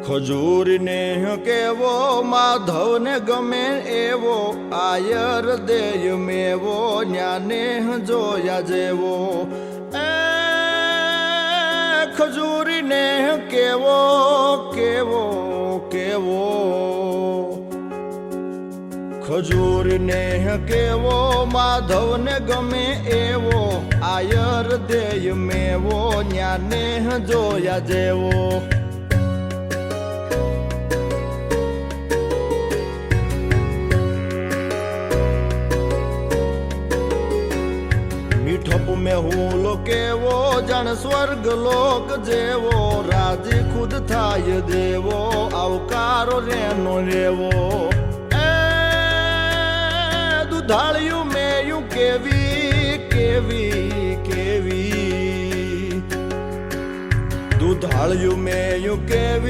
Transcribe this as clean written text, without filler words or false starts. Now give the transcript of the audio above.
ખજૂરને કેવો માધવને ગમે એવો આયર દેય મેવો ન્યાને જોયા જેવો એ ખજૂરીને કેવો કેવો કેવો ખજૂરને કેવો માધવને ગમે એવો આયર દેય મેવો ન્યાને જોયા જેવો મીઠપ में હુલો કેવો જણ સ્વર્ગ લોક જેવો રાજી ખુદ થાય દેવો આવકારો રેનો રેવો એ દુધાળિયું મેયું કેવી કેવી કેવી દુધાળિયું મેયું કેવી